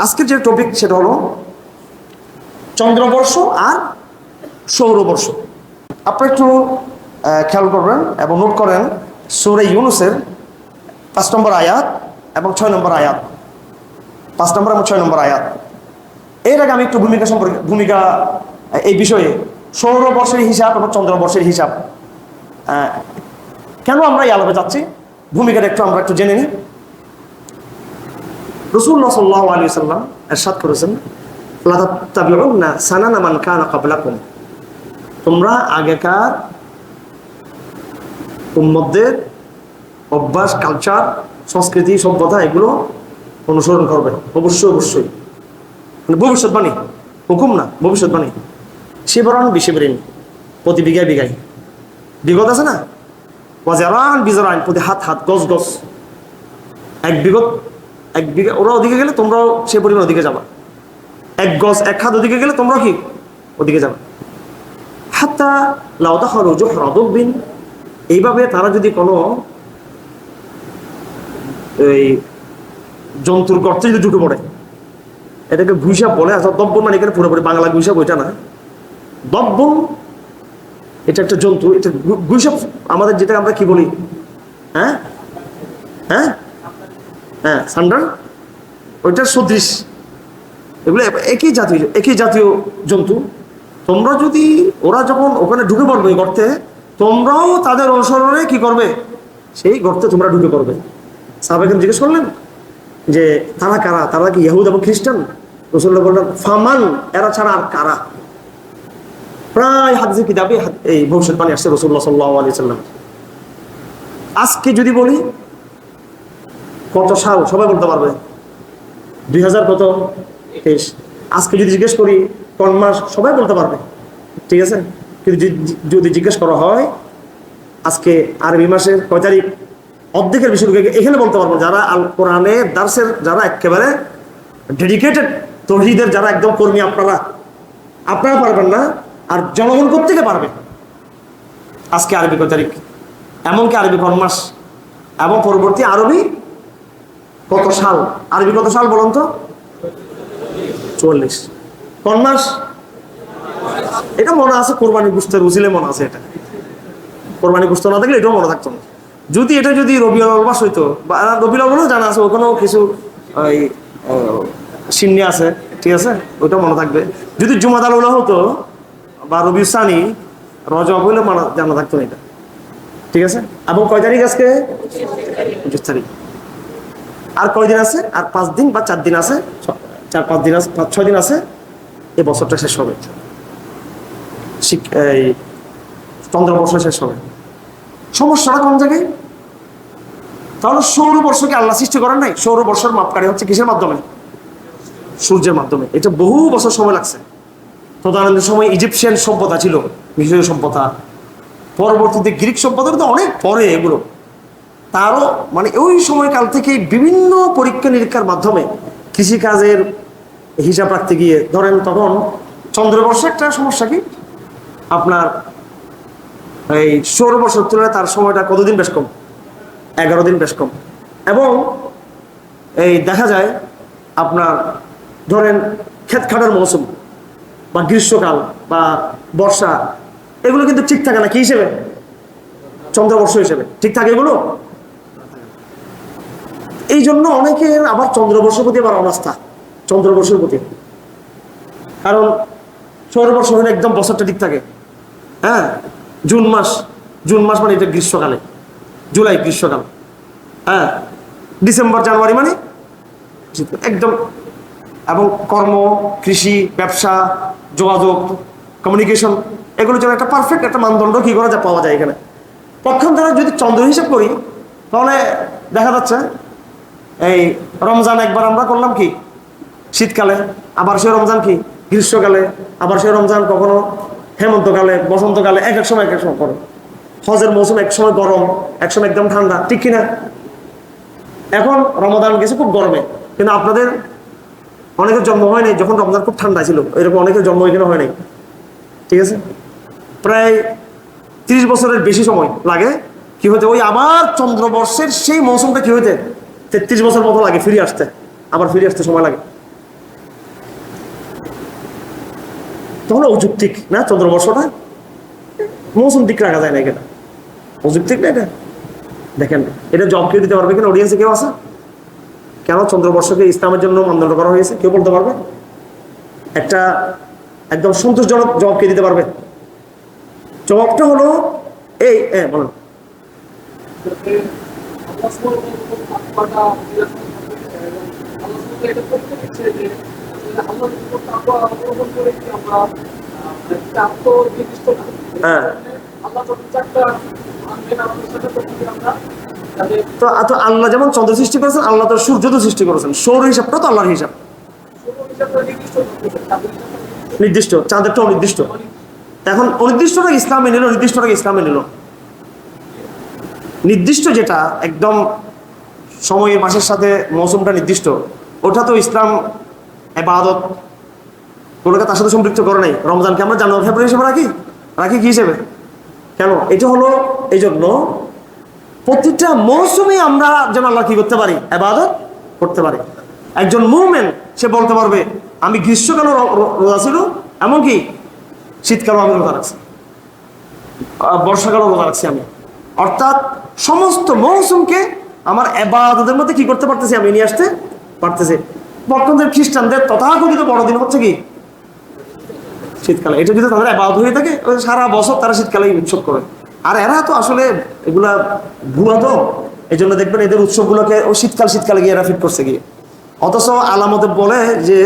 আজকের যে টপিক সেটা হলো চন্দ্রবর্ষ আর সৌরবর্ষ। আপনারা একটু খেয়াল করবেন এবং নোট করেন সূরা ইউনূসের ৫ নম্বর আয়াত এবং ৬ নম্বর আয়াত, ৫ নম্বর এবং ৬ নম্বর আয়াত। এর আগে আমি একটু ভূমিকা এই বিষয়ে সৌরবর্ষের হিসাব এবং চন্দ্রবর্ষের হিসাব কেন আমরা এই আলাপে যাচ্ছি, ভূমিকাটা আমরা একটু জেনে নিই। রাসূলুল্লাহ সাল্লাল্লাহু আলাইহি ওয়াসাল্লাম ইরশাদ করেছেন, লা তাত্তাবিউনা সানানা মান কানা ক্বাবলাকুম, তোমরা আগেকার উম্মতদের অভ্যাস, কালচার, সংস্কৃতি, সভ্যতা এগুলো অনুসরণ করবে। অবশ্যই মানে ভবিষ্যৎবাণী, হুকুম না, ভবিষ্যৎবাণী। শিবরান বিশিবরিন, প্রতি বিঘায় বিঘায় বিগত আছে না, ওয়াজারান বিজরান, প্রতি হাত গজ এক বিঘা ওরা ওদিকে গেলে তোমরাও সে পরিমাণ ওদিকে যাবা, এক গজ এক হাত ওদিকে গেলে তোমরাও কি ওদিকে যাবা। হাত্তা লাউ দাখালু জুহরা দুব্বিন, এইভাবে তারা যদি কোনো এই জন্তুর গর্তে যদি ঢুকে পড়ে, এটাকে গুইসাপ বলে। আচ্ছা, দব্বন মানে এখানে পুরোপুরি বাংলা গুইসাপ ওইটা না, দব্বন এটা একটা জন্তু। এটা গুইসাপ আমাদের যেটা আমরা কি বলি, হ্যাঁ হ্যাঁ হ্যাঁ সান্ডার, ওইটার সদৃশ। এগুলো একই জাতীয় জন্তু। তোমরা যদি ওরা যখন ওখানে ঢুকে পড়বে গর্তে, তোমরাও তাদের অনুসরণে কি করবে, সেই গর্তে তোমরা ঢুকে পড়বে। সাহাবায়ে কেরাম জিজ্ঞেস করলেন যে তারা কারা, তারা কি ইহুদ এবং খ্রিস্টান? রাসূলুল্লাহ বললেন, ফামান, এরা ছাড়া আর কারা? প্রায় হাদিসের কিতাবে এই ভবিষ্যৎবাণী আসছে রাসূলুল্লাহ সাল্লাল্লাহু আলাইহি ওয়াসাল্লাম। আজকে যদি বলি কত সাল, সবাই বলতে পারবে 2023। আজকে যদি জিজ্ঞেস করি কোন মাস, সবাই বলতে পারবে, ঠিক আছে। কিন্তু যদি জিজ্ঞেস করা হয় আজকে আরবি মাসের কয় তারিখ, অর্ধেকের বেশি লোকে এখানে বলতে পারবো। যারা আল কোরআনের দার্সের যারা একেবারে ডেডিকেটেড তৌহিদের যারা একদম কর্মী, আপনারা পারবেন না, আর জনগণ প্রত্যেকে পারবে আজকে আরবি কয় তারিখ, এমনকি আরবি কোন মাস এবং পরবর্তী আরবি কত সাল। আরবি কত সাল বলুন তো? 44। কোন মাস? এটা মনে আছে, কোরবানি গোশতের উজিলে মনে আছে। এটা কোরবানি গোশত না থাকলে এটাও মনে থাকতো না। যদি রবিউল আউয়াল মাস হইতো, বা রবিউল আউয়ালও জানা আছে, ওখানেও কিছু ওই সিন্নি আছে, ঠিক আছে, ওইটাও মনে থাকবে। যদি জুমাদাল উলা হতো বা রবিউল সানি, রজব হইলে জানা থাকতো না এটা, ঠিক আছে। এবং কয় তারিখ আজকে? 25 তারিখ। আর কয়দিন আছে? আর 5 দিন বা 4 দিন আছে, 4-5 দিন আছে, 5-6 দিন আছে, এই বছরটা শেষ হবে, এই চন্দ্রবর্ষ শেষ হবে। সমস্যাটা কোন জায়গায়? তাহলে সৌরবর্ষকে আল্লাহ সৃষ্টি করেন নাই। সৌরবর্ষের মাপকাঠি হচ্ছে কিসের মাধ্যমে? সূর্যের মাধ্যমে। এটা বহু বছর সময় লাগছে। তদানীন্তন সময় ইজিপশিয়ান সভ্যতা ছিল, মিশরীয় সভ্যতা, পরবর্তীতে গ্রিক সভ্যতা, তো অনেক পরে এগুলো। তারও মানে ওই সময়কাল থেকে বিভিন্ন পরীক্ষা নিরীক্ষার মাধ্যমে কৃষিকাজের হিসাব রাখতে গিয়ে ধরেন, তখন চন্দ্রবর্ষে একটা সমস্যা কি, আপনার এই সৌরবর্ষের তুলনায় তার সময়টা কতদিন বেশ কম, 11 দিন বেশ কম। এবং এই দেখা যায় আপনার ধরেন ক্ষেত খাটার মৌসুম বা গ্রীষ্মকাল বা বর্ষা, এগুলো কিন্তু ঠিক থাকে না। কি হিসেবে? চন্দ্রবর্ষ হিসেবে ঠিক থাকে এগুলো। এই জন্য অনেকের আবার চন্দ্রবর্ষের প্রতি আবার অনাস্থা, চন্দ্রবর্ষের প্রতি। কারণ সৌরবর্ষ হলে একদম বছরটা ঠিক থাকে। হ্যাঁ, জুন মাস মানে এটা গ্রীষ্মকালে, জুলাই গ্রীষ্মকাল, হ্যাঁ, ডিসেম্বর জানুয়ারি মানে একদম। এবং কর্ম, কৃষি, ব্যবসা, যোগাযোগ, কমিউনিকেশন, এগুলোর জন্য একটা পারফেক্ট একটা মানদণ্ড কি করা যায়, পাওয়া যায় এখানে। পক্ষান্তরে যদি চন্দ্র হিসাব করি, তাহলে দেখা যাচ্ছে এই রমজান একবার আমরা করলাম কি শীতকালে, আবার সে রমজান কি গ্রীষ্মকালে, আবার সে রমজান কখনো হেমন্তকালে, বসন্তকালে, এক এক সময় করে। হজের মৌসুম এক সময় গরম, এক সময় একদম ঠান্ডা, ঠিক কিনা? এখন রমাদান গেছে খুব গরমে, কিন্তু আপনাদের অনেকের জন্ম হয় নাই যখন রমজান খুব ঠান্ডা ছিল, এরকম অনেকের জন্ম এখানে হয় নাই, ঠিক আছে। প্রায় 30 বছরের বেশি সময় লাগে কি হতে, ওই আবার চন্দ্রবর্ষের সেই মৌসুমটা কি হইতে 33 বছর মতো লাগে ফিরে আসতে, আবার ফিরে আসতে সময় লাগে। তাহলে অযৌক্তিক না চন্দ্রবর্ষটা, মৌসুম ঠিক রাখা যায় না, এটা অযৌক্তিক না এটা। দেখেন এটা জব কেউ দিতে পারবে কিনা, অডিয়েন্সে কেউ আছে? কেন চন্দ্রবর্ষকে ইসলামের জন্য মানদণ্ড করা হয়েছে কেউ বলতে পারবে? একটা একদম সন্তোষজনক জবাব কে দিতে পারবে? জবাবটা হলো এই, বলেন। হ্যাঁ, তো আল্লাহ যেমন চন্দ্র সৃষ্টি করেছেন, আল্লাহ তো সূর্য তো সৃষ্টি করেছেন, সৌর হিসাবটা তো আল্লাহর হিসাব নির্দিষ্ট, চাঁদেরটা অনির্দিষ্ট। এখন অনির্দিষ্টটা ইসলামে নিল, নির্দিষ্টটা ইসলামে নিল। নির্দিষ্ট যেটা একদম সময়ের মাসের সাথে মৌসুমটা নির্দিষ্ট, ওটা তো ইসলাম ইবাদত কোনোটা তার সাথে সম্পৃক্ত করে নাই। রমজানকে আমরা জানুয়ারি ফেব্রুয়ারি হিসেবে রাখি কি হিসেবে? কেন? এটা হলো এই জন্য প্রতিটা মৌসুমে আমরা যেন আল্লাহ কি করতে পারি, ইবাদত করতে পারি। একজন মুমিন সে বলতে পারবে আমি গ্রীষ্মকালও রোজা ছিল, এমনকি শীতকালও আমি রোজা রাখছি, বর্ষাকালও রোজা রাখছি আমি। অর্থাৎ সমস্ত মৌসুমকে আমার ইবাদতের মধ্যে কি করতে পারতেছি, আমি নিয়ে আসতে পারতেছি। বর্তমানে খ্রিস্টানদের তথাকথিত বড়দিন হচ্ছে কি শীতকালে। এটা যদি তাদের ইবাদত হয়ে থাকে, সারা বছর তারা শীতকালেই উৎসব করে। আর এরা তো আসলে এগুলা ভুয়া, তো এই জন্য দেখবেন এদের উৎসবগুলোকে ও শীতকালে গিয়ে এরা ফিট করছে গিয়ে। অথচ আলামতে বলে যে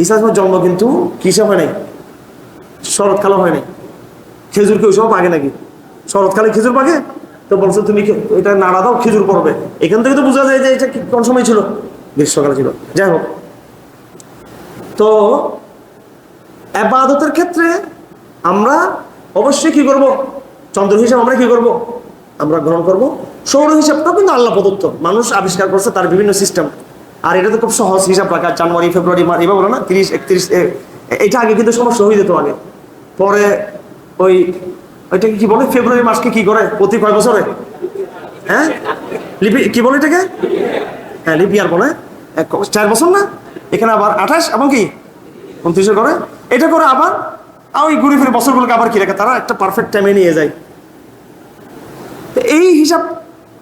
ঈসা জন্ম কিন্তু কিসে হয় নাই, শরৎকালে হয় নাই। খেজুর কি ওই সময় পাকে নাকি? শরৎকালে খেজুর পাকে? তো বলছো তুমি এটা নাড়া দাও, খেজুর পড়বে। এখান থেকে তো বোঝা যায় যে এটা কোন সময় ছিল, গ্রীষ্মকালে ছিল। যাই হোক, তো ইবাদতের ক্ষেত্রে আমরা অবশ্যই কি করব, চন্দ্র হিসাব আমরা কি করব, আমরা গ্রহণ করব। সৌর হিসাবটাও কিন্তু আল্লাহ প্রদত্ত, মানুষ আবিষ্কার করছে তার বিভিন্ন সিস্টেম। আর এটা তো খুব সহজ হিসাব রাখা, জানুয়ারি ফেব্রুয়ারি মার্চ এবার বলো না 30 31, এটা আগে কিন্তু সমস্যা হয়ে যেত আগে। পরে ওইটাকে কি বলে, ফেব্রুয়ারি মাসকে কি করে প্রতি কয় বছরে, হ্যাঁ লিপি কি বলে এটাকে, হ্যাঁ লিপ ইয়ার বলে, 4 বছর না, এখানে আবার 28 এবং কি 29 করে, এটা করে আবার ওই ঘুরে ফিরে বছরগুলোকে আবার কি রাখে তারা একটা পারফেক্ট টাইমে নিয়ে যায়। এই হিসাব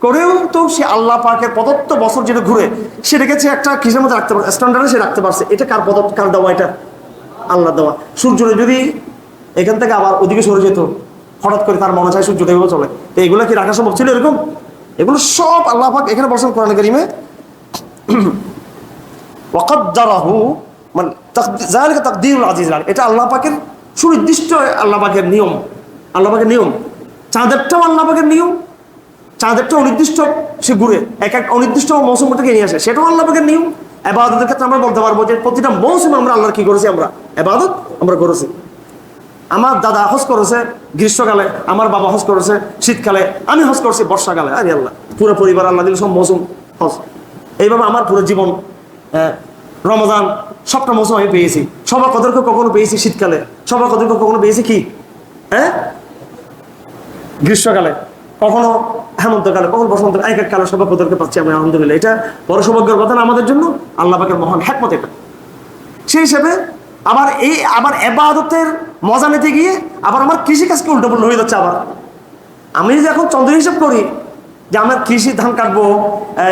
করেও তো সে আল্লাহ পাকের প্রদত্ত বছর যেটা ঘুরে সেটাকে সে একটা কিসের মধ্যে রাখতে পারছে, স্ট্যান্ডার্ডে সে রাখতে পারছে। এটা কার প্রদত্ত, কার দেওয়া? এটা আল্লাহ দেওয়া। সূর্যটা যদি এখান থেকে আবার ওদিকে সরে যেত, হঠাৎ করে তার মনে চায় সূর্যটা এভাবে চলে, তো এগুলো কি রাখা সম্ভব ছিল এরকম? এগুলো সব আল্লাহ পাক এখানে বলছেন কোরআন কারীমে, ওয়াকাদ্দারাহু মানে যালিকা তাকদীরুল আজিজ। এটা আল্লাহ পাকের সুনির্দিষ্ট, আল্লাহ পাকের নিয়ম, আল্লাহ পাকের নিয়ম। চাঁদেরটাও আল্লাহ পাকের নিয়ম, চাঁদেরটা অনির্দিষ্ট সে ঘুরে এক অনির্দিষ্ট মৌসুম থেকে নিয়ে আসে, সেটাও আল্লাহ পাকের নিয়ম। ইবাদতের ক্ষেত্রে আমরা বলতে পারবো যে প্রতিটা মৌসুমে আমরা আল্লাহর কি করেছি, আমরা ইবাদত আমরা করেছি। আমার দাদা হজ করেছে গ্রীষ্মকালে, আমার বাবা হজ করেছে শীতকালে, আমি হজ করছি বর্ষাকালে। আরে আল্লাহ, পুরো পরিবার আল্লাহ দিল সব মৌসুম হজ। এইভাবে আমার পুরো জীবন, রমজান সবটা মৌসুম আমি পেয়েছি। সবার কদরকে কখনো পেয়েছি শীতকালে, সবার কদরকে কখনো পেয়েছি কি গ্রীষ্মকালে, কখনো হেমন্তকালে, কখনো বসন্তকালে, এক এক কালে সবার কদরকে পাচ্ছি আমি, আলহামদুলিল্লাহ। এটা বড় সৌভাগ্যের কথা না আমাদের জন্য, আল্লাহ পাকের মহান হিকমত এটা। সেই হিসেবে আবার ইবাদতের মজা নিতে গিয়ে আবার আমার কৃষিকাজকে উল্টোপুল্টো হয়ে যাচ্ছে। আবার আমি যদি এখন চন্দ্র হিসাব করি যে আমার কৃষি ধান কাটবো,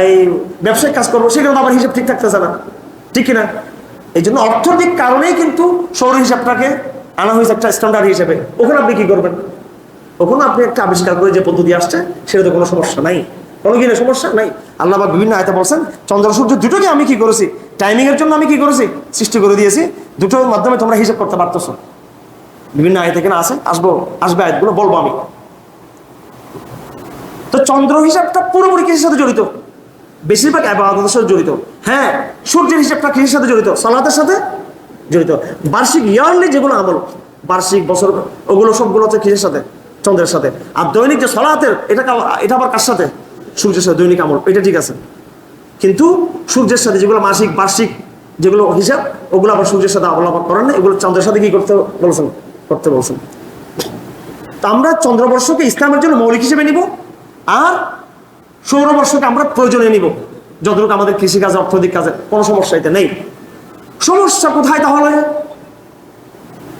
এই ব্যবসায়িক কাজ করবো, সেখানে আবার হিসাব ঠিক থাকতেছে না, ঠিক কিনা? এই জন্য অর্থনৈতিক কারণেই কিন্তু সৌর হিসাবটাকে আনা হয়েছে একটা স্ট্যান্ডার্ড হিসেবে। ওখানে আপনি কি করবেন, ওখানে আপনি একটা আবিষ্কার করে যে পদ্ধতি আসছে সেটা তো কোনো সমস্যা নাই, কোনো কি সমস্যা নাই। আল্লাহ পাক বিভিন্ন আয়াতে বলছেন চন্দ্র সূর্য দুটোকে আমি কি করেছি, টাইমিং এর জন্য আমি কি করেছি, সৃষ্টি করে দিয়েছি। দুটোর মাধ্যমে তোমরা হিসাব করতে পারতেছো। বিভিন্ন আয়াতে এখানে আসবে আয়াতগুলো বলবো আমি। তো চন্দ্র হিসাবটা পুরোপুরি কৃষির সাথে জড়িত, বেশিরভাগ ইবাদতের সাথে জড়িত। হ্যাঁ, সূর্যের হিসাবটা কৃষির সাথে জড়িত, সালাতের সাথে জড়িত। বার্ষিক ইয়ারলি যেগুলো আমল, বার্ষিক বছর, ওগুলো সবগুলো হচ্ছে কৃষির সাথে, চন্দ্রের সাথে। আর দৈনিক যে সালাতের, এটা আবার কার সাথে, সূর্যের সাথে। দৈনিক আমল এটা ঠিক আছে, কিন্তু সূর্যের সাথে যেগুলো মাসিক বার্ষিক যেগুলো হিসাব, ওগুলো আবার সূর্যের সাথে আল্লাহ পাক করেন না, এগুলো চন্দ্রের সাথে কি করতে বলছেন। তা আমরা চন্দ্রবর্ষকে ইসলামের জন্য মৌলিক হিসেবে নিব, আর সৌরবর্ষকে আমরা প্রয়োজনে নিব যতটুকু আমাদের কৃষিকাজে, অর্থনৈতিক কাজে। কোনো সমস্যা এতে নেই। সমস্যা কোথায় তাহলে?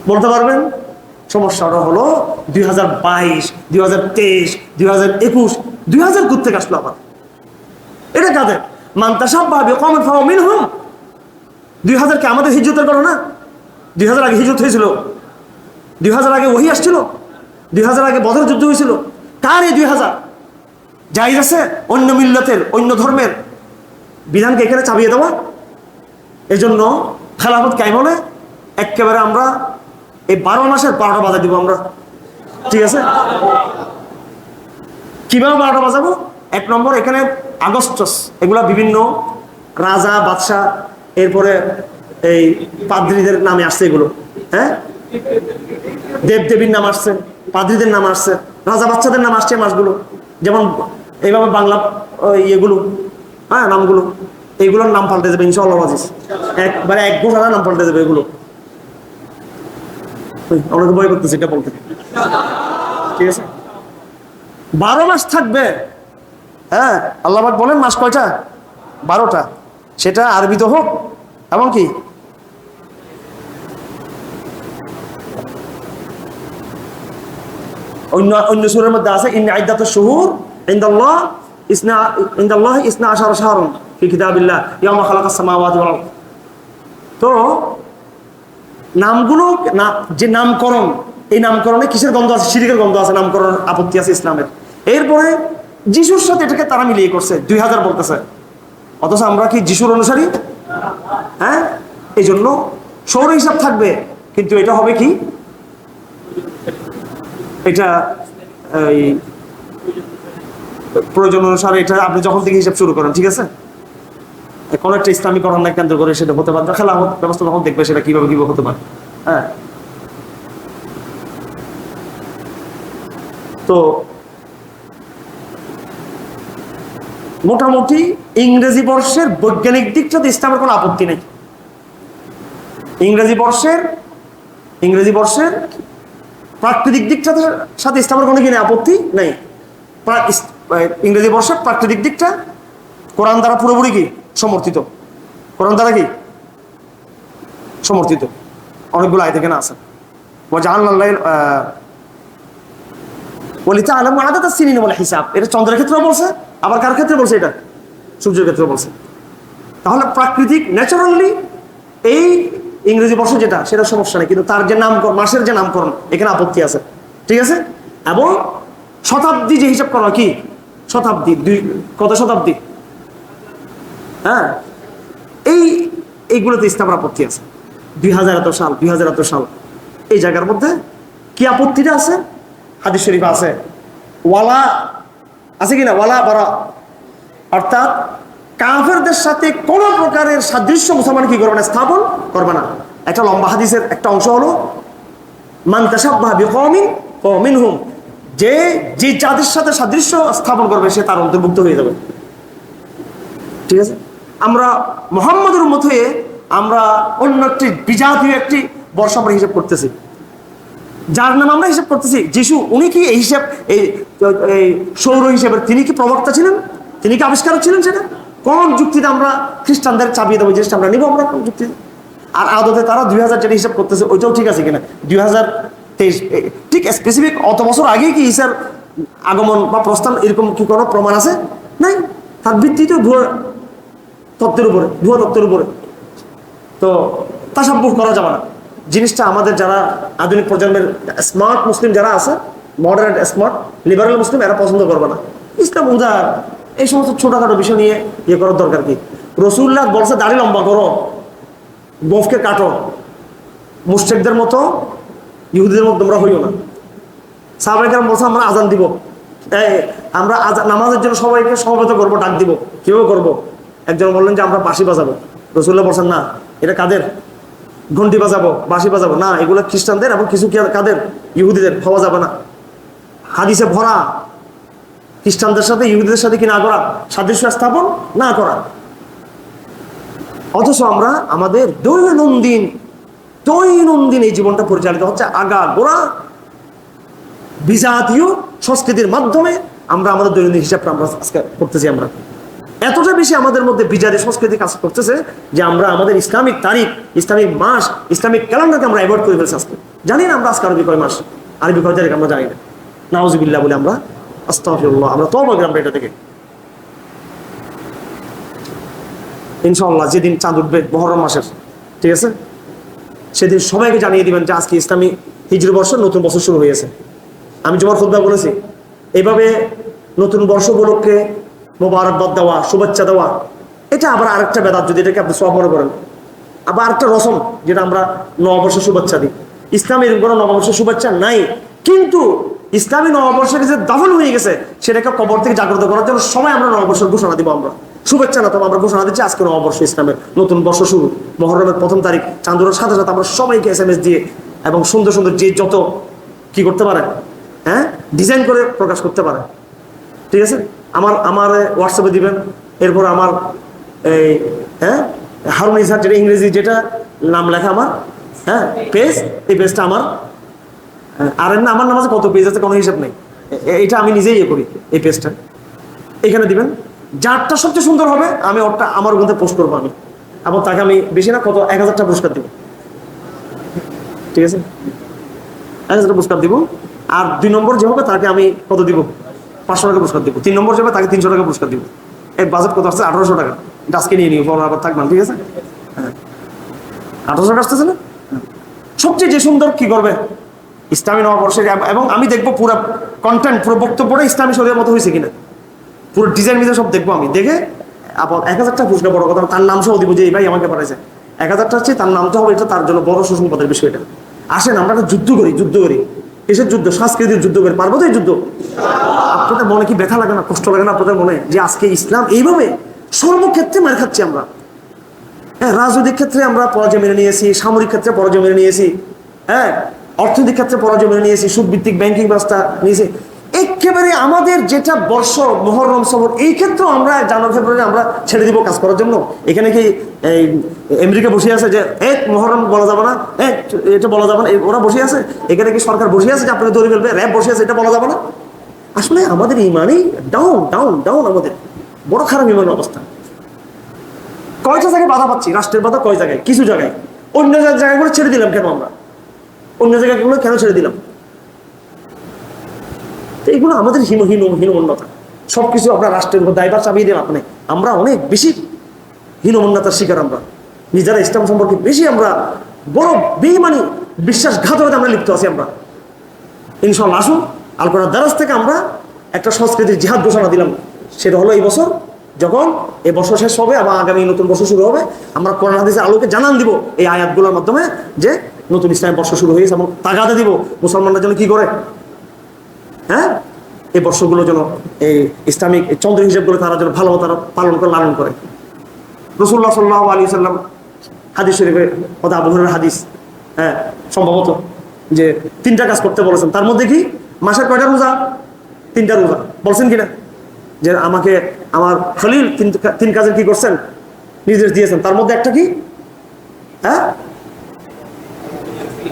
বলতে পারবেন? সমস্যাটা হলো 2022, 2023, 2021, 2000 কোথা থেকে আসলো আবার? এটা কাদের? মান্তাসাব্বাহ বিকওমিন ফাহুয়া মিনহুম। 2000 কি আমাদের হিজরতের করো না? 2000 আগে হিজরত হয়েছিল, 2000 আগে ওহী আসছিল, 2000 আগে বদর যুদ্ধ হয়েছিল। কার এই 2000? জায়েজ আছে অন্য মিল্লাতের, অন্য ধর্মের বিধানকে এখানে চাপিয়ে দেওয়া? এই জন্য খেলাফত কায়েম হলে একেবারে আমরা এই 12 মাসের 12টা বাজা দিব আমরা। ঠিক আছে? কিভাবে 12টা বাজাবো? 1 নম্বর, এখানে আগস্টস এগুলা বিভিন্ন রাজা বাদশাহ, এরপরে এই পাদ্রীদের নামে আসছে এগুলো। হ্যাঁ, দেবদেবীর নাম আসছে, পাদ্রীদের নাম আসছে, রাজা বাচ্চাদের নাম আসছে মাসগুলো। যেমন এইভাবে বাংলা ইয়েগুলো, হ্যাঁ, নামগুলো, এইগুলোর নাম পাল্টে যাবে ইনশাআল্লাহ আজিজ। একবারে এক ঘোষণা নাম পাল্টে যাবে এগুলো। অনেকে ভয় করতেছে এটা বলতে। ঠিক আছে, 12 মাস থাকবে। হ্যাঁ, আল্লাহ পাক বলেন মাস কয়টা? 12টা। সেটা আরবিতে হোক এবং কি অন্য অন্য সূরার মধ্যে আছে ইন্না ইদ্দাতুশ শুহুর ইনদাল্লাহ ইসনা আশারা শাহরান ফি কিতাবিল্লাহ ইয়াওমা খালাকাস সামাওয়াতি ওয়াল আরদ। তো নামগুলো যে নামকরণ, এই নামকরণে কিসের গন্ধ আছে? শিরকের গন্ধ আছে। নামকরণ আপত্তি আছে ইসলামের। এরপরে যিশুর সাথে এটাকে তারা মিলিয়ে করছে, 2000 বলতেছে, অথচ আমরা কি যিশুর অনুসারী? হ্যাঁ, এই জন্য সৌর হিসাব থাকবে, কিন্তু এটা হবে কি, এটা এই প্রয়োজন অনুসারে এটা আপনি যখন থেকে হিসাব শুরু করেন। ঠিক আছে, কোনো একটা ইসলামীকরণ কেন্দ্র করে সেটা হতে পারে, খেলা ব্যবস্থা তখন দেখবে সেটা কিভাবে কিভাবে হতে পারে। হ্যাঁ, তো মোটামুটি ইংরেজি বর্ষের বৈজ্ঞানিক দিকটাতে ইসলামের কোনো আপত্তি নেই। ইংরেজি বর্ষের প্রাকৃতিক দিকটার সাথে ইসলামের কোনো কিনে আপত্তি নেই। ইংরেজি বর্ষের প্রাকৃতিক দিকটা কোরআন দ্বারা পুরোপুরি কি সমর্থিত। কোরআন দ্বারা কি সমর্থিত? অনেকগুলো আয়াত এখানে আছে। এটা চন্দ্রের ক্ষেত্রে বলছে, আবার কার ক্ষেত্রে বলছে? এটা সূর্যের ক্ষেত্রে বলছে। তাহলে প্রাকৃতিক ন্যাচারালি এই ইংরেজি বর্ষ যেটা, সেটা সমস্যা নেই, কিন্তু তার যে নামকরণ, মাসের যে নামকরণ, এখানে আপত্তি আছে। ঠিক আছে, এবং শতাব্দী যে হিসাব করা, কি শতাব্দী, কত শতাব্দী? হ্যাঁ, এইগুলোতে ইসলামের আপত্তি আছে। 2000 এত সাল, 2000 এত সাল, এই জায়গার মধ্যে কি আপত্তিটা আছে? হাদিস শরীফ আছে, ওয়ালা আছে কিনা, ওয়ালা বারা, অর্থাৎ কাফেরদের সাথে কোন প্রকারের সাদৃশ্য মুসলমান কি করবে না, স্থাপন করবে না। একটা লম্বা হাদিসের একটা অংশ হলো মান তাশাব্বাহা বিকওমিন ফাহুয়া মিনহুম, যে জাতির সাথে সাদৃশ্য স্থাপন করবে সে তার অন্তর্ভুক্ত হয়ে যাবে। ঠিক আছে, আমরা মুহাম্মদের উম্মত হয়ে আমরা অন্য একটি বিজাতীয় একটি বর্ষ আমরা হিসাব করতেছি, যার নাম আমরা হিসাব করতেছি যিশু। উনি কি এই হিসাব, এই সৌর হিসাবের তিনি কি প্রবক্তা ছিলেন? তিনি কি আবিষ্কারক ছিলেন? সেটা কোন যুক্তিতে আমরা খ্রিস্টানদের চাপিয়ে দেবো জিনিসটা আমরা নিবো? আমরা কোন যুক্তি? আর আদতে তারা 2000 যেটা হিসাব করতেছে ওইটাও ঠিক আছে কিনা? 2023 ঠিক স্পেসিফিক অত বছর আগে কি ঈসার আগমন বা প্রস্থান এরকম কি কোনো প্রমাণ আছে? নাই। তার ভিত্তিতে ভুয়া তত্ত্বের উপরে তো তাসাব্বুহ করা যাবে না। জিনিসটা আমাদের যারা আধুনিক প্রজন্মের স্মার্ট মুসলিম যারা আছে, মডারেট স্মার্ট লিবারেল মুসলিম, এরা পছন্দ করবে না। ইসলাম উদার, এই সমস্ত ছোটখাটো বিষয় নিয়ে ইয়ে করার দরকার কি? রাসূলুল্লাহ বলছে দাড়ি লম্বা করো, গোফকে কাটো, মুশরিকদের মতো ইহুদিদের মতো তোমরা হইও না। সাহাবায়ে কেরাম বলছে আমরা আজান দিব, আমরা নামাজের জন্য সবাইকে সমবেত করবো, ডাক দিব। কিভাবে করবো? একজন বললেন যে আমরা বাঁশি বাজাবো। রাসূলুল্লাহ বলছেন না, এটা কাদের? ঘন্টি বাজাবো, বাঁশি বাজাবো না, এগুলো খ্রিস্টানদের এবং কিছু কাদের? ইহুদিদের। হওয়া যাবে না। হাদিসে ভরা খ্রিস্টানদের সাথে ইহুদিদের সাথে কি না করা? সাদৃশ্য স্থাপন না করা। অথচ আমরা আমাদের দৈনন্দিন এই জীবনটা পরিচালিত হচ্ছে আগা গোড়া বিজাতীয় সংস্কৃতির মাধ্যমে। আমরা আমাদের দৈনন্দিন হিসাবটা আমরা আজকে করতেছি। আমরা এতটা বেশি আমাদের মধ্যে বিজাতীয় সংস্কৃতি কাজ করতেছে যে আমরা আমাদের ইসলামিক তারিখ, ইসলামিক মাস, ইসলামিক ক্যালেন্ডারকে আমরা অ্যাভয়েড করে ফেলছি আজকে। জানি না আমরা আজকে আরবি কয় মাস, আরবি কয় তারিখ আমরা জানি না। নাউজুবিল্লাহ বলে আমরা আস্তাগফিরুল্লাহ, আমরা তওবা করি আমরা এটা থেকে। ইনশাআল্লাহ যেদিন চাঁদ উঠবে মুহররম মাসের, ঠিক আছে, সেদিন সবাইকে জানিয়ে দিবেন যে আজকে ইসলামী হিজরি বর্ষ, নতুন বছর শুরু হয়েছে। আমি জুমার খুতবা বলেছি, এইভাবে নতুন বর্ষ উপলক্ষে মোবারকবাদ দেওয়া, শুভেচ্ছা দেওয়া, এটা আবার আরেকটা বেদাত, যদি এটাকে আপনি সব মনে করেন। আবার আরেকটা রসম, যেটা আমরা নববর্ষের শুভেচ্ছা দিই। ইসলামের কোনো নববর্ষের শুভেচ্ছা নাই, কিন্তু ইসলামী নববর্ষকে যে দাফন হয়ে গেছে সেটাকে কবর থেকে জাগ্রত করার জন্য সবাই আমরা নববর্ষের ঘোষণা দিব। আমরা শুভেচ্ছা না, তবে আমরা ঘোষণা দিচ্ছি আজকে নববর্ষ, ইসলামের নতুন বর্ষ শুরু, মুহররমের প্রথম তারিখ, চাঁদুরের সাথে সাথে আমরা সবাইকে SMS দিয়ে এবং সুন্দর সুন্দর যে যত কি করতে পারে, হ্যাঁ, ডিজাইন করে প্রকাশ করতে পারে, ঠিক আছে, আমার হোয়াটসঅ্যাপে দিবেন। এরপর আমার এই হারুন ইসহাক, যেটা ইংরেজি যেটা নাম লেখা আমার, হ্যাঁ, পেজ, এই পেজটা আমার। আর না, আমার নাম আছে কত পেজ আছে কোনো হিসাব নেই, এটা আমি নিজেই করি। এই পেজটা এখানে দিবেন, যারটা সবচেয়ে সুন্দর হবে আমি ওরটা আমার ওখানে পোস্ট করবো আমি, এবং তাকে আমি বেশি না কত 1000টা পুরস্কার দিব, ঠিক আছে, 1000টা পুরস্কার দিব। আর 2 নম্বর যে হবে তাকে আমি কত দিব, 500 টাকা পুরস্কার দিব। 3 নম্বর যে হবে তাকে 300 টাকা পুরস্কার দিব। এই বাজেট কত আসছে, 1800 টাকা। এটা আজকে নিয়ে নিব, আবার থাকবেন, ঠিক আছে, হ্যাঁ, 1800 টাকা আসতেছে না। সবচেয়ে যে সুন্দর কি করবে ইসলামী নববর্ষের, এবং আমি দেখবো পুরো কন্টেন্ট, পুরো বক্তব্যটা ইসলামী শরীরের মতো হয়েছে কিনা, পুরো ডিজাইন মিজাইন সব দেখবো আমি। দেখে আবার 1000টা পুরস্কার, বড় কথা তার নাম সহ দিব, যে এই ভাই আমাকে পাঠাইছে। 1000টা হচ্ছে তার নামটা হবে, এটা তার জন্য বড় সুসংবাদের বিষয়টা। আসেন আমরা একটা যুদ্ধ করি, এসের যুদ্ধ, সংস্কৃতির যুদ্ধ করি, পারবো তো এই যুদ্ধ? আপনাদের মনে কি ব্যথা লাগে না, কষ্ট লাগে না আপনাদের মনে, যে আজকে ইসলাম এইভাবে সর্বক্ষেত্রে মার খাচ্ছে আমরা? হ্যাঁ, রাজনৈতিক ক্ষেত্রে আমরা পরাজয় মেনে নিয়েছি, সামরিক ক্ষেত্রে পরাজয় মেনে নিয়েছি, হ্যাঁ, অর্থনৈতিক ক্ষেত্রে পরাজয় মেনে নিয়েছি, সুদভিত্তিক ব্যাংকিং ব্যবস্থা নিয়েছি। একেবারে আমাদের যেটা বর্ষ, মুহররম সফর, এই ক্ষেত্রেও আমরা জানুয়ারি ফেব্রুয়ারি আমরা ছেড়ে দিব কাজ করার জন্য। এখানে কি এই আমেরিকা বসে আছে যে মুহররম বলা যাবে না, এটা বলা যাবে না, ওরা বসে আছে? এখানে কি সরকার বসে আছে যে আপনাকে ধরে ফেলবে, র্যাব বসে আছে, এটা বলা যাবে না? আসলে আমাদের ইমানই ডাউন ডাউন ডাউন, আমাদের বড় খারাপ ইমান অবস্থা। কয়টা জায়গায় বাধা পাচ্ছি, রাষ্ট্রের বাধা কয় জায়গায়, কিছু জায়গায়। অন্য জায়গাগুলো ছেড়ে দিলাম কেন আমরা, অন্য জায়গাগুলো কেন ছেড়ে দিলাম? তো এগুলো আমাদের হীনমন্যতা। সবকিছু আপনার রাষ্ট্রের উপর দায়ভার চাপিয়ে দিন আপনি। আমরা অনেক বেশি হীনমন্যতার শিকার, আমরা নিজেরা ইসলাম সম্পর্কে বেশি আমরা বড় বেঈমানি, বিশ্বাসঘাতকতা আমরা লিপ্ত আছি আমরা। ইনশাআল্লাহ আসুন আল কোরআন দারাজ থেকে আমরা একটা সংস্কৃতির জিহাদ ঘোষণা দিলাম। সেটা হলো এই বছর, যখন এই বছর শেষ হবে আবার আগামী নতুন বছর শুরু হবে, আমরা কোরআন হাদিসের আলোকে জানান দিব এই আয়াতগুলোর মাধ্যমে যে নতুন ইসলামী বর্ষ শুরু হয়েছে, এবং তাগাদা দিব মুসলমানরা যেন কি করে, হ্যাঁ, এই বর্ষগুলো যেন এই ইসলামিক চন্দ্র হিসেবগুলো তারা যেন ভালো তারা পালন করে, লালন করে। রাসূলুল্লাহ সাল্লাল্লাহু আলাইহি ওয়াসাল্লাম হাদিস শরীফে কথা, আবু হুরায়রার হাদিস, হ্যাঁ, সম্ভবত যে 3টা কাজ করতে বলেছেন। তার মধ্যে কি মাসের কয়টা রোজা? 3টা রোজা বলছেন কিনা, যে আমাকে আমার খলিল 3 কাজের কি করছেন, নির্দেশ দিয়েছেন। তার মধ্যে একটা কি, হ্যাঁ,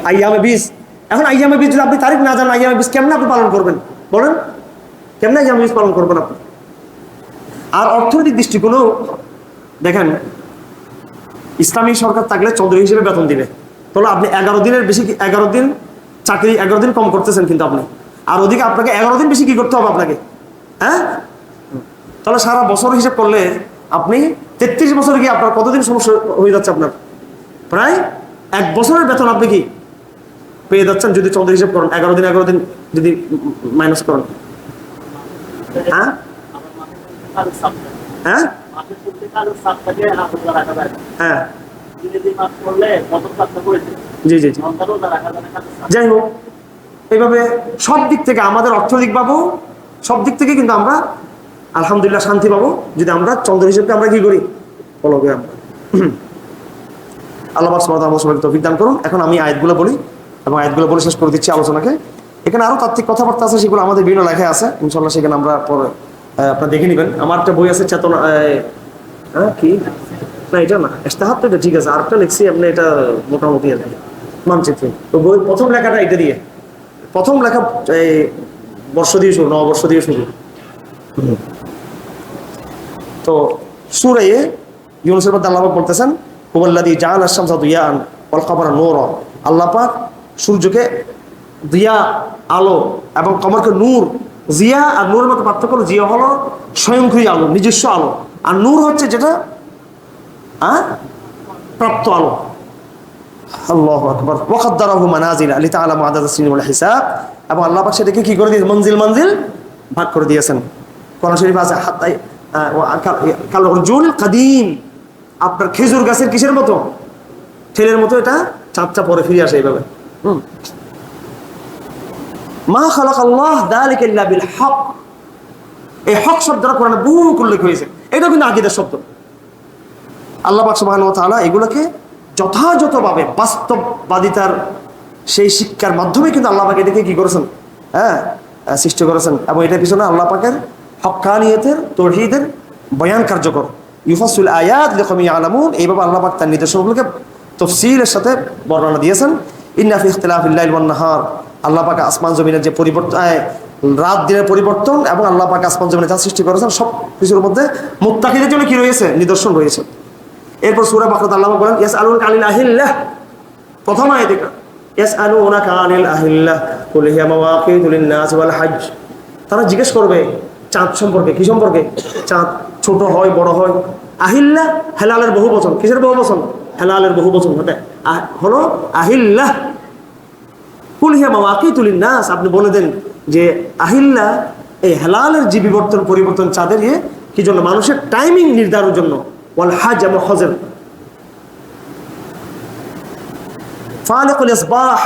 আইয়ামে বীজ। এখন আইয়ামে বীজ যদি আপনি তারিখ না জানেন, আইয়ামে বীজ কেমনে আপনি পালন করবেন বলেন? কেমনে আইয়ামে বীজ পালন করবেন আপনি? আর অর্থনৈতিক দৃষ্টিকোণেও দেখেন, ইসলামী সরকার থাকলে চন্দ্র হিসেবে বেতন দিবে, তাহলে আপনি 11 দিনের বেশি, 11 দিন চাকরি, 11 দিন কম করতেছেন কিন্তু আপনি, আর ওদিকে আপনাকে 11 দিন বেশি কি করতে হবে আপনাকে, হ্যাঁ? তাহলে সারা বছর হিসেব করলে আপনি 33 বছরে গিয়ে আপনার কতদিন সমস্যা হয়ে যাচ্ছে? আপনার প্রায় 1 বছরের বেতন আপনি কি পেয়ে যাচ্ছেন যদি চন্দ্র হিসেব করেন। 11 দিন যদি মাইনাস করেন, হ্যাঁ হ্যাঁ হ্যাঁ, জি জি জি, যাই হোক, এইভাবে সব দিক থেকে আমাদের অর্থনৈতিক পাবো, সব দিক থেকে কিন্তু আমরা আলহামদুলিল্লাহ শান্তি পাবো যদি আমরা চন্দ্র হিসেবে আমরা কি করি, ফলো করি আমরা। আল্লাহ সুবহানাহু ওয়া তাআলা সবাইকে তৌফিক দান করুন। এখন আমি আয়াতগুলো বলি এবং আয়াতগুলো বলে শেষ করে দিচ্ছি আলোচনাকে। এখানে আরো তাত্ত্বিক কথাবার্তা আছে, সেগুলো আমাদের বিভিন্ন লেখায় আছে, ইনশাআল্লাহ সেখানে আমরা পরে আপনারা দেখে নেবেন। আমার একটা বই আছে চেতনা, কি না, এটা না ইস্তেহাত, তো এটা ঠিক আছে, আরেকটা লিখছি আপনি, এটা মোটামুটি আর কি মানচিত্র। তো বই প্রথম লেখাটা এটা দিয়ে, প্রথম লেখা এই বর্ষ দিয়ে শুরু, নববর্ষ দিয়ে শুরু। তো সূরা ইউনূসের মধ্যে আল্লাহ পাক বলতেছেন, হুয়াল্লাযী জাআলা আশ-শামসা দিয়াআন ওয়াল কমারা নূরা। আল্লাহ পাক সূর্যকে দিয়া আলো এবং কমরকে নূর। জিয়া আর নূরের মধ্যে পার্থক্য হলো, জিয়া হলো স্বয়ংক্রিয় আলো, নিজস্ব আলো, আর নূর হচ্ছে যেটা প্রাপ্ত আলো। আল্লাহু আকবার। ওয়া কাদ্দারাহু মানাজিলা লিতাআলামু আদাদ as-সিনি ওয়াল হিসাব, এবং আল্লাহ পাক সেটাকে কি করে দিয়েছেন, মঞ্জিল মঞ্জিল ভাগ করে দিয়েছেন। কোরআন শরীফ আছে হাত্তাই কাল উরজুল কাদিম, আপনার খেজুর গাছের কিসের মতো, ঠেলের মতো, এটা চাঁদটা পরে ফিরে আসে এইভাবে। মা খালাকাল্লাহ যালিকা ইল্লা বিল হক, এই হক শব্দটা কোরআনে বহু উল্লেখ হয়েছে। এটা কিন্তু আকীদার শব্দ। আল্লাহ পাক সুবহানাহু ওয়া তাআলা এগুলোকে যথাযথভাবে বাস্তববাদিতার সেই শিক্ষার মাধ্যমে কিন্তু আল্লাহ পাক এটাকে কি করেছেন, সৃষ্টি করেছেন। এবং এটার পিছনে আল্লাহ পাকের হক্কানিয়তের, তাওহীদের বয়ান কার্যকর। ইউফাসসিল আয়াত লিকাওমিন ইয়ালামুন, এইভাবে আল্লাহ পাক তার নির্দেশনাগুলোকে তফসিলের সাথে বর্ণনা দিয়েছেন। ইন্না ফি ইখতিলাফিল লাইল ওয়ান নাহার, আল্লাহ পাক আসমান জমিনের যে পরিবর্তন, রাত দিনের পরিবর্তন, এবং আল্লাহ পাক আসমান জমিনে যা সৃষ্টি করেছেন সব কিছুর মধ্যে মুত্তাকিদের জন্য কি রয়েছে, নিদর্শন রয়েছে। এরপর সূরা বাকারাতে আল্লাহ বলেন ইয়াসআলুনাকা আনিল আহিল্লাহ, প্রথম আয়াতে ইয়াসআলুনাকা আনিল আহিল্লাহ কুল হিয়া মাওয়াকিতু লিন-নাস ওয়াল হজ, তারা জিজ্ঞেস করবে চাঁদ সম্পর্কে। কি সম্পর্কে? চাঁদ ছোট হয় বড় হয়। আহিল্লাহ হেলালের বহু বচন। কিসের বহু বচন? হেলালের বহু বচন হলো আহিল্লাহ। কুল হিয়া মাওয়াকিতু লিন-নাস, আপনি বলে দেন যে আহিল্লাহ এই হেলালের যে বিবর্তন পরিবর্তন চাঁদের কি জন্য, মানুষের টাইমিং নির্ধারণের জন্য। ওয়াল হজ এবং হজের। ফালিকুল ইসবাহ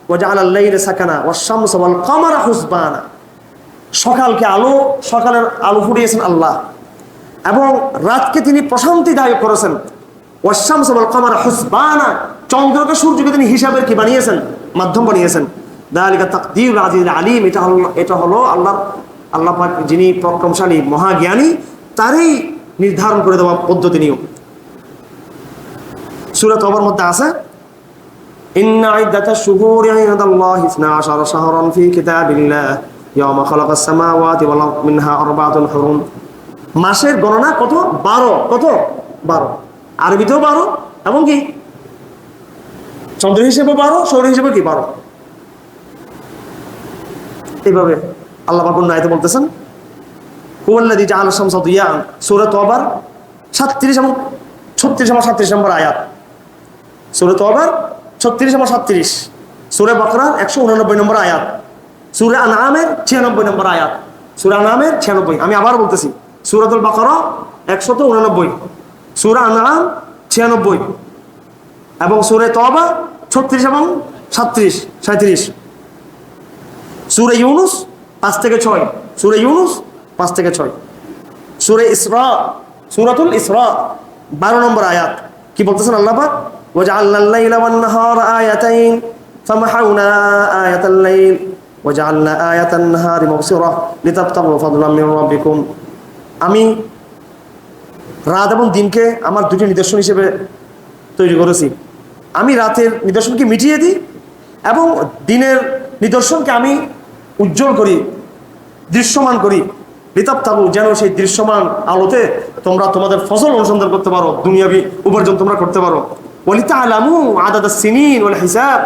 ওয়া জাআলাল লাইলা সাকানা ওয়াশ শামসা ওয়াল কমারা হুসবানা, সকালকে আলো, সকালের আলো ফুটিয়েছেন আল্লাহ, এবং রাতকে তিনি প্রশান্তিদায়ক করেছেন। ওয়াশ শামসা ওয়াল কমারা হুসবানা, চন্দ্রকে সূর্যকে তিনি হিসাবের কি বানিয়েছেন, মাধ্যম বানিয়েছেন। যালিকা তাকদীরুল আজিজুল আলীম, এটা হলো আল্লাহ পাক যিনি পরাক্রমশালী মহাজ্ঞানী, তারই নির্ধারণ করে দেওয়া পদ্ধতি নিয়ম। সূরা তওবার মধ্যে আছে ইন্না ইদ্দাতাশ শুহুরি ইনদাল্লাহি 12 শাহরান ফি কিতাবিল্লাহ ইয়াওমা খালাকাস সামাওয়াতি ওয়াল আরদ মিনহা আরবাতুন হুরুম, মাসের গণনা কত? 12। কত? 12। আরবিতেও 12, এবং কি চন্দ্র হিসেবে 12, সৌর হিসেবে কি 12। এইভাবে আল্লাহ পাক অন্য আয়াতে বলতেছেন হুয়াল্লাযী জাআলা শামসা দিয়াআন, সূরা তওবার 37 এবং 36 এবং 37 নম্বর আয়াত। সূরা তওবার 36 এবং 37, সূরা বাকরা 189 নম্বর আয়াত, সূরা আনআমের 96 নম্বর আয়াত, সূরা আনআমের 96। আমি আবার বলতেছি, সূরাতুল বাকরা 189, সূরা আনআম 96, এবং সূরা তওবা 36 এবং 37। সূরা ইউনুস 5 থেকে 6, সূরা ইউনুস 5 থেকে 6। সূরা ইসরা, সূরাতুল ইসরা 12 নম্বর আয়াত। কি বলতেছেন আল্লাহ পাক? ওয়াজআলনাল লাইলা ওয়ান নাহারা আয়াতাইন ফামাহাউনা আয়াতাল লাইল ওয়াজআলনা আয়াতান নাহারি মুবসিরা লিতাবতাগু ফাদলাম মির রাব্বিকুম, আমি রাত এবং দিনকে আমার দুটি নিদর্শন হিসেবে তৈরি করেছি। আমি রাতের নিদর্শনকে মিটিয়ে দিই এবং দিনের নিদর্শনকে আমি উজ্জ্বল করি, দৃশ্যমান করি। লিতাবতাগু, যেন সেই দৃশ্যমান আলোতে তোমরা তোমাদের ফসল অনুসন্ধান করতে পারো, দুনিয়াবি উপার্জন তোমরা করতে পারো। ওয়ালিতাআলামু আদাদাস সিনিন ওয়াল হিসাব,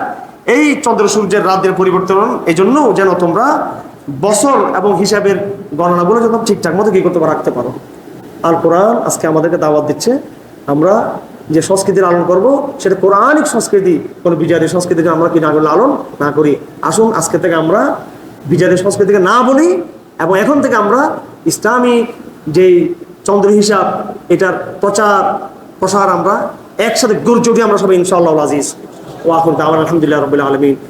এই চন্দ্র সূর্যের রাতের পরিবর্তন এই জন্য যেন তোমরা বছর এবং হিসাবের গণনাগুলো যখন ঠিকঠাক মতো কি করতে পারো, রাখতে পারো। আল কোরআন আজকে আমাদেরকে দাওয়াত দিচ্ছে, আমরা যে সংস্কৃতি লালন করব সেটা কোরআনিক সংস্কৃতি, কোনো বিজারি সংস্কৃতিকে আমরা কি না করে লালন না করি। আসুন আজকে থেকে আমরা বিজারি সংস্কৃতিকে না বলি, এবং এখন থেকে আমরা ইসলামী যেই চন্দ্র হিসাব এটার প্রচার প্রসার আমরা একসাথে গর্জে উঠি আমরা সবাই ইনশাআল্লাহ আজিজ। ওয়া আখিরু দাওয়ানা আলহামদুলিল্লাহি রাব্বিল আলামিন।